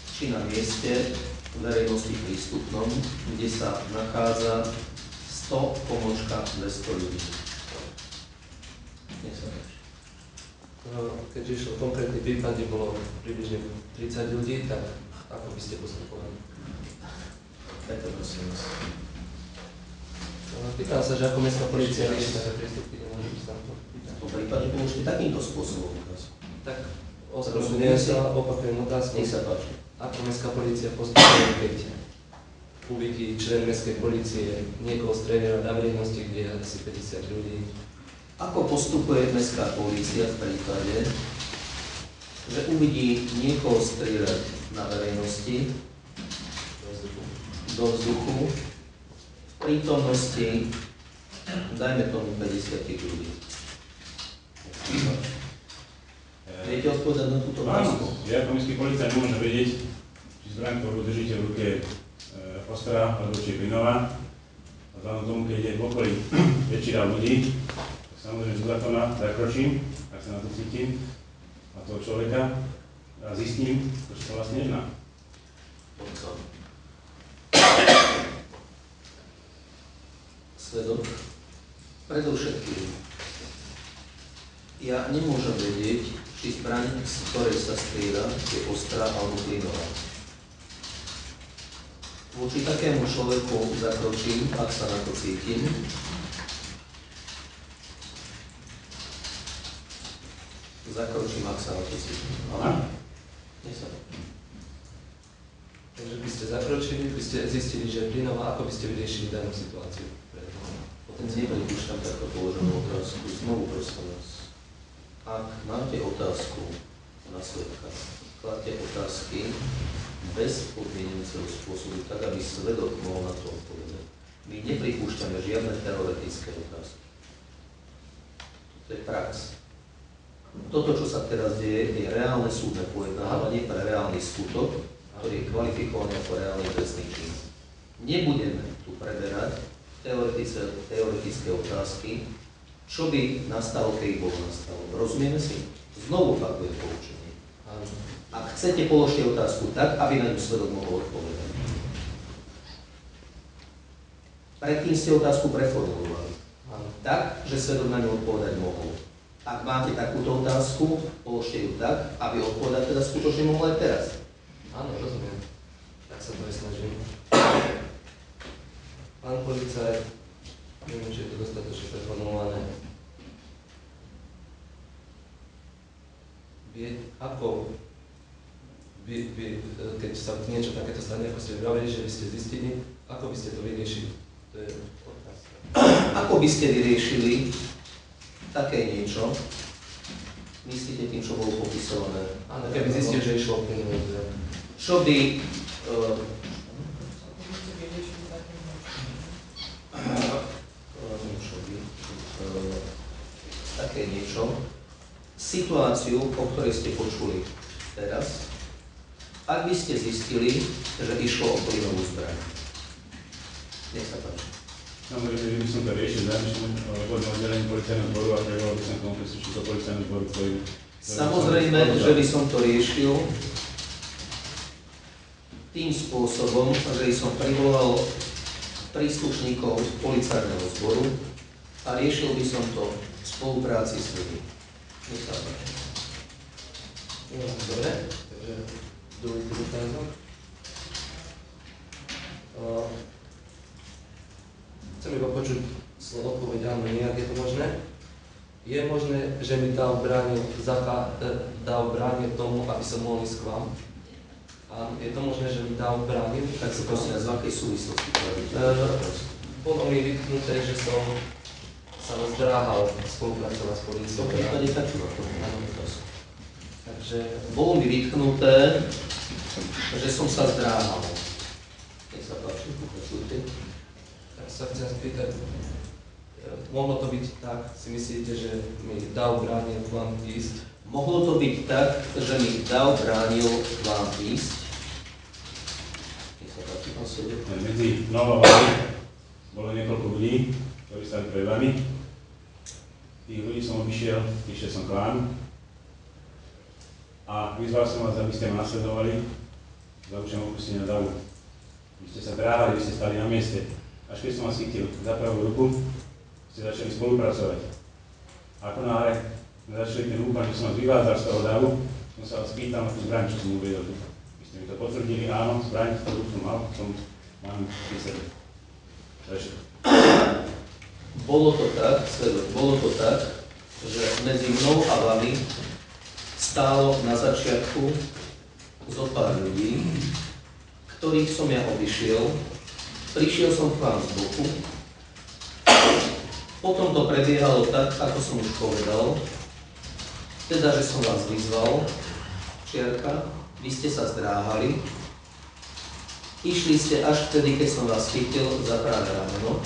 či na mieste verejnosti prístupnom, kde sa nachádza 100-200 ľudí. Nech sa páči. Keďže išlo konkrétny prípad, kde bolo približne 30 ľudí, tak ako by ste postupovali? Tak to prosím vás. Pýtam sa, že ako mestská polícia rieši také prístupky, nemôžem sa na to pýtať. V tom prípade položte takýmto spôsobom otázku. Tak ospravedlňujem sa, opakujem otázku. Nech sa páči. Ako mestská polícia postupuje, keď uvidí člen mestskej polície niekoho strieľať na verejnosti, kde je asi 50 ľudí? Ako postupuje mestská polícia v prípade, že uvidí niekoho strieľať na verejnosti do vzduchu v prítomnosti, dajme tomu 50 ľudí? Viete odpovedať na túto otázku? Áno, ja ako mestský policajt nemôžem vedieť, či zbraň, ktorú držíte v ruke ostra, alebo či je plynová. A vzhľadom tomu, keď je v okolí väčšina ľudí, tak samozrejme zo zákona zakročím, ak sa na to cítim, a toho človeka a zistím, čo sa vlastne jedná. Svedok, predovšetkým, ja nemôžem vedieť, či zbraň, z ktorej sa strieľa, je ostrá alebo plynová. Voči takému človeku zakročím, ak sa na to cítim. Zakročím, ak sa na to cítim. Ale nech sa páči. Takže by ste zakročili, by ste zistili, že je plynová, ako by ste vyriešili danú situáciu? Nepripúšťam takto položenú otázku. Znovu prosím vás. Ak máte otázku na svedka, kladte otázky bez podmienujúceho spôsobu, tak aby svedok mohol na to odpovedať. My nepripúšťame žiadne teoretické otázky. To je prax. Toto, čo sa teraz deje, je reálne súdne pojednávanie pre reálny skutok, ktorý je kvalifikovaný ako reálny trestný čin. Nebudeme tu preberať teoretické otázky, čo by nastalo, keď bolo nastalo. Rozumieme si? Znovu opakujem poučenie. Ak chcete, položte otázku tak, aby na ňu svedok mohol odpovedať. Predtým ste otázku preformulovali. Tak, že svedok na ňu odpovedať mohol. Ak máte takúto otázku, položte ju tak, aby odpovedať teda skutočne mohol aj teraz. Áno, rozumiem. Tak sa to aj snažím. Pán policajt, neviem, či je to dostatočne preformulované. Ako vy, keď sa niečo takéto stane, ako ste vravili, že by ste zistili, ako by ste to vyriešili? To je otázka. Ako by ste vyriešili také niečo? Myslíte tým, čo bolo popisované? Áno, keby zistil, že išlo o plynovú zbraň. Čo by... také niečo, situáciu, o ktorej ste počuli teraz, ak by ste zistili, že išlo o plynovú zbraň. Nech sa páči. Samozrejme, že by som to riešil, zároveň oddelení policajného zboru a prevolal by som k tomu príslušníkov policajného zboru, ktorý... Samozrejme, že by som to riešil tým spôsobom, že som privolal príslušníkov policajného zboru a riešil by som to v spolupráci s nimi. Nech sa páči. Dobre, takže druhý otázok. Chcem iba počuť slovo odpoveď áno, nie, ak je to možné. Je možné, že mi Dáv bránil tomu, aby som mohol ísť k vám? A je to možné, že mi Dáv bránil? Tak sa prosím, z akej súvislosti pravíte? Bolo mi vytknuté, že som sa zdráhal spolupracovať s políciou. To prípade takú Áno. Takže bolo mi vytknuté, že som sa zdráhal. Nech sa páči, pokračujte. tak sa chcem spýtať, mohlo to byť tak, si myslíte, že mi Dáv bránil k vám ísť? Mohlo to byť tak, že mi Dáv bránil k vám ísť. Nech sa páči, pán svedok. Medzi mnou a vami bolo niekoľko ľudí, ktorí stali pred vami. Tých ľudí som obišiel som k vám a vyzval som vás, aby ste ma nasledovali za účelom opustenia davu. Vy ste sa dráhali, vy ste stali na mieste. Až keď som vás chytil za pravú ruku, ste začali spolupracovať. Ako náhle začali ten úpan, že som vás vyvádzal z toho davu, som sa vás pýtal na tú zbraň, čo som uvedol tu. Vy ste mi to potvrdili, áno, zbraň, ktorú som mal, mám pri sebe. To je všetko. Bolo to tak, svedok, bolo to tak, že medzi mnou a vami stálo na začiatku zo pár ľudí, ktorých som ja obišiel. Prišiel som k vám z boku. Potom to prebiehalo tak, ako som už povedal. Teda, že som vás vyzval, čiarka, vy ste sa zdráhali. Išli ste až vtedy, keď som vás chytil za práve rameno.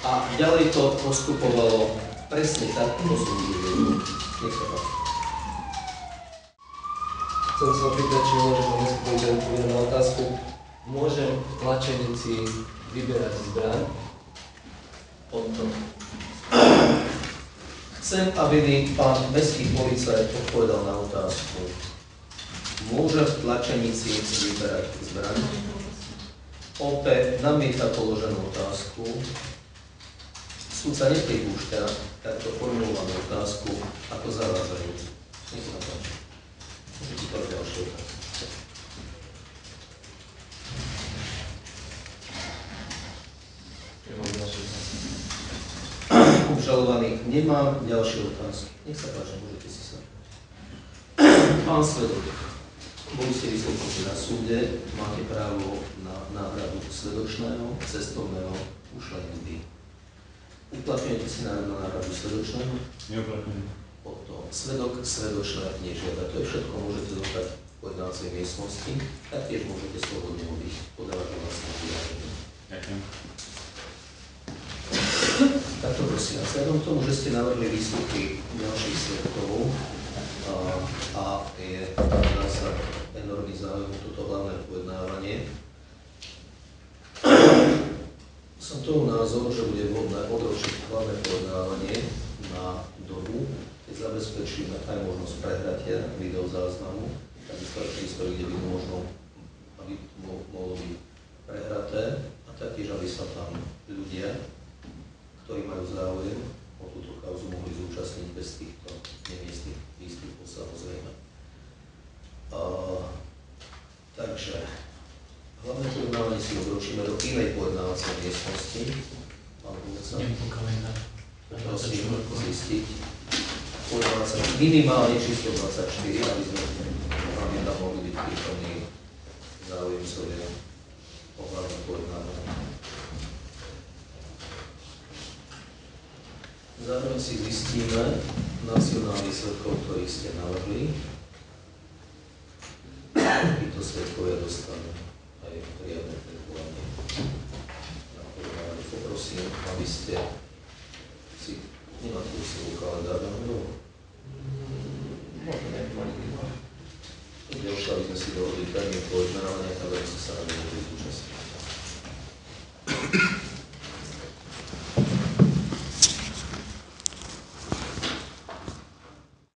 A ďalej to postupovalo presne tak, ako som uvidel. Nech sa páči. Chcem sa opýtať, či môžem odpovedať na otázku. Môžem tlačenici vyberať zbraň? Potom. Chcem, aby mi pán mestský policajt odpovedal na otázku. Môže v tlačenici vyberať zbraň? Opäť namieta položenú otázku. Súd sa nepripúšťa takto formulovanú otázku ako zavádzajúcu. Nech sa páči. Môžete to ďalšie otázky. Obžalovaný, nemám ďalšie otázky. Nech sa páči, môžete si sa. Pán svedok, boli ste vyslúchnuti na súde, máte právo na náhradu svedočného, cestovného, ušlej hudby. Uplatňujete si nárok na náhradu svedočného? Neuplatňujem. Potom svedok svedočné nežiada. To je všetko, môžete zostať v pojednácej miestnosti, taktiež môžete slobodne odísť, podávať vlastné vyjadrenie. Ďakujem. Takto prosím, a vzhľadom k tomu, že ste navrhli výsluchy ďalších svedkov a je sa enormný záujem toto hlavné pojednávanie, som toho názoru, že bude vhodné odročiť hlavné pojednávanie na dobu, keď zabezpečíme aj možnosť prehratia videozáznamu, takisto aj prístroj, kde by mohlo byť prehraté a taktiež, aby sa tam ľudia, ktorí majú záujem o túto kauzu, mohli zúčastniť bez týchto nemiestnych výstupov, samozrejme. Takže hlavné pojednávanie si odročíme do inej pojednávacej miestnosti. Pán Búca, prosím zistiť. Pojednávacia minimálne číslo 24, aby sme tam mohli byť prítomní záujemcovia o hlavné pojednávanie. Zároveň si zistíme nacionálnych svedkov, ktorých ste navrhli. Títo svedkovia dostanú aj riadne predvolanie. Poprosím, aby ste si nemáte u sebou kalendár náhodou. Ide o to, aby sme si dohodli termín pojednávania, tak aby ste sa na nemohli zúčastniť.